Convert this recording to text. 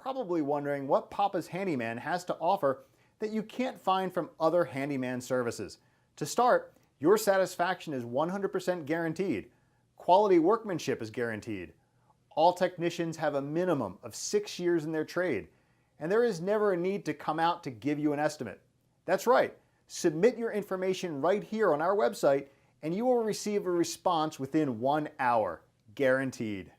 probably wondering what Papa's Handyman has to offer that you can't find from other handyman services. To start, your satisfaction is 100% guaranteed. Quality workmanship is guaranteed. All technicians have a minimum of 6 years in their trade, and there is never a need to come out to give you an estimate. That's right, submit your information right here on our website and you will receive a response within 1 hour, guaranteed.